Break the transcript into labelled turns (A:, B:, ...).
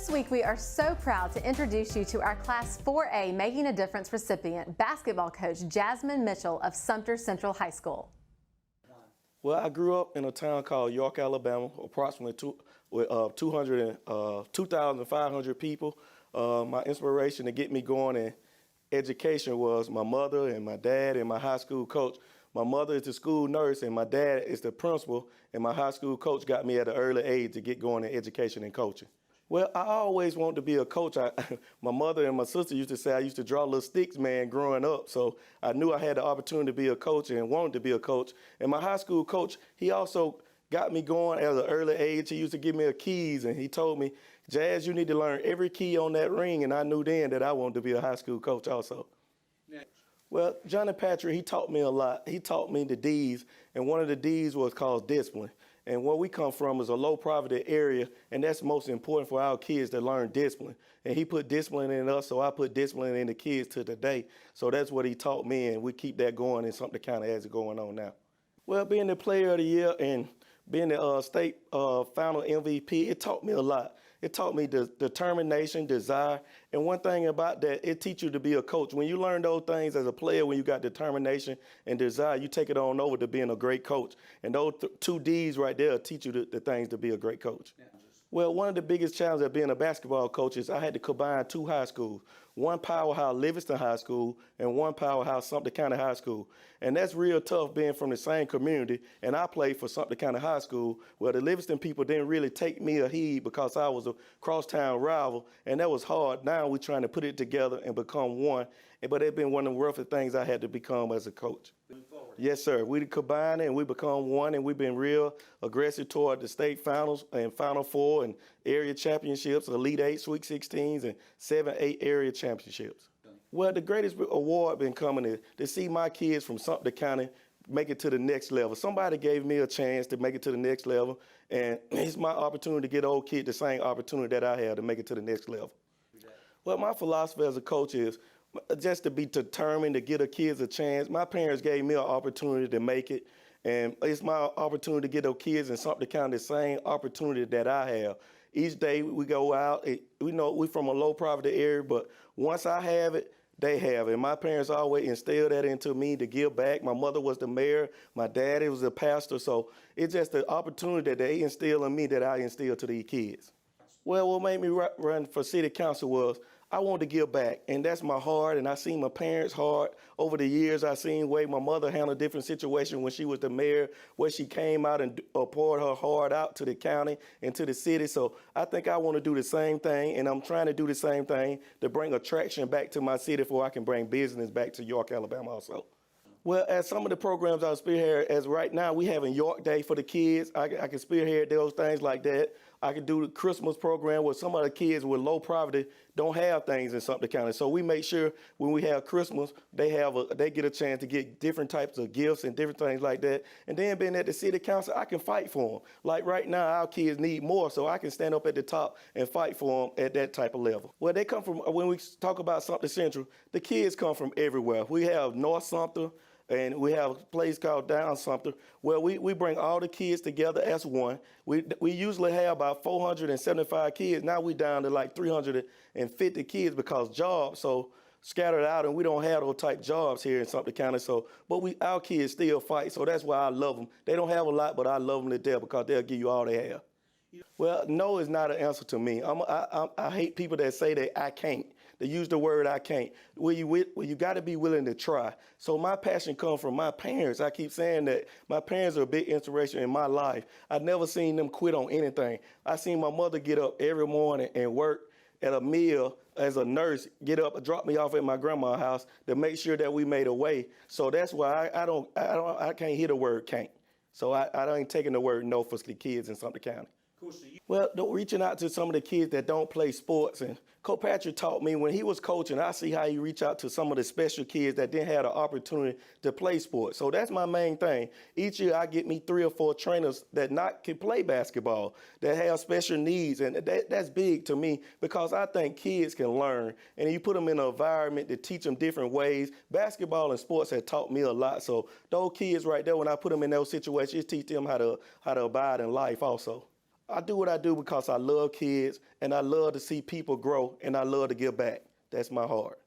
A: This week, we are so proud to introduce you to our Class 4A Making a Difference recipient, basketball coach Jazmin Mitchell of Sumter Central High School.
B: Well, I grew up in a town called York, Alabama, approximately 2,500 people. My inspiration to get me going in education was my mother and my dad and my high school coach. My mother is the school nurse and my dad is the principal, and my high school coach got me at an early age to get going in education and coaching. Well, I always wanted to be a coach. My mother and my sister used to say I used to draw little sticks, man, growing up. So I knew I had the opportunity to be a coach and wanted to be a coach. And my high school coach, he also got me going at an early age. He used to give me a keys, and he told me, Jazz, you need to learn every key on that ring. And I knew then that I wanted to be a high school coach also. Next. Well, Johnny Patrick, he taught me a lot. He taught me the D's, and one of the D's was called discipline. And where we come from is a low poverty area, and that's most important for our kids to learn discipline. And he put discipline in us, so I put discipline in the kids to today. So that's what he taught me, and we keep that going, and something kind of has it going on now. Well, being the player of the year and being the state final MVP, it taught me a lot. It taught me determination, desire, and one thing about that, it teaches you to be a coach. When you learn those things as a player, when you got determination and desire, you take it on over to being a great coach. And those two D's right there teach you the things to be a great coach. Yeah. Well, one of the biggest challenges of being a basketball coach is I had to combine two high schools, one powerhouse Livingston High School and one powerhouse Sumter County High School. And that's real tough being from the same community, and I played for Sumter County High School, where the Livingston people didn't really take me a heed because I was a crosstown rival, and that was hard. Now we're trying to put it together and become one, but it's been one of the roughest things I had to become as a coach. Yes, sir. We combined and we become one, and we've been real aggressive toward the state finals and Final Four and area championships, Elite 8, Sweet 16s, and 7-8 area championships. Well, the greatest award been coming is to see my kids from Sumter County make it to the next level. Somebody gave me a chance to make it to the next level, and it's my opportunity to get old kid the same opportunity that I had to make it to the next level. Well, my philosophy as a coach is just to be determined to give the kids a chance. My parents gave me an opportunity to make it, and it's my opportunity to get those kids in Sumter County the same opportunity that I have. Each day we go out, we know we're from a low poverty area, but once I have it, they have it. And my parents always instilled that into me to give back. My mother was the mayor, my daddy was the pastor, so it's just the opportunity that they instill in me that I instill to these kids. Well, what made me run for city council was I wanted to give back, and that's my heart, and I seen my parents' heart. Over the years, I seen way my mother handled different situations when she was the mayor, where she came out and poured her heart out to the county and to the city. So I think I want to do the same thing, and I'm trying to do the same thing to bring attraction back to my city before I can bring business back to York, Alabama also. Well, as some of the programs I spearhead, as right now, we having York Day for the kids. I can spearhead those things like that. I can do the Christmas program where some of the kids with low poverty don't have things in Sumter County. So we make sure when we have Christmas, they get a chance to get different types of gifts and different things like that. And then being at the city council, I can fight for them. Like right now, our kids need more, so I can stand up at the top and fight for them at that type of level. Well, they come from, when we talk about Sumter Central, the kids come from everywhere. We have North Sumter, and we have a place called Down Sumter where we bring all the kids together as one. We usually have about 475 kids. Now we down to like 350 kids because jobs so scattered out, and we don't have those type jobs here in Sumter County. So, but our kids still fight, so that's why I love them. They don't have a lot, but I love them to death because they'll give you all they have. Well, no is not an answer to me. I hate people that say that I can't. They use the word I can't. Well, you got to be willing to try. So my passion comes from my parents. I keep saying that my parents are a big inspiration in my life. I've never seen them quit on anything. I seen my mother get up every morning and work at a mill as a nurse, get up and drop me off at my grandma's house to make sure that we made a way. So that's why I can't hear the word can't. So I ain't taking the word no for the kids in Sumter County. Well, reaching out to some of the kids that don't play sports, and Coach Patrick taught me when he was coaching, I see how he reach out to some of the special kids that didn't have the opportunity to play sports. So that's my main thing. Each year I get me 3 or 4 trainers that can play basketball, that have special needs, and that's big to me because I think kids can learn, and you put them in an environment to teach them different ways. Basketball and sports have taught me a lot. So those kids right there, when I put them in those situations, it teach them how to abide in life also. I do what I do because I love kids and I love to see people grow and I love to give back. That's my heart.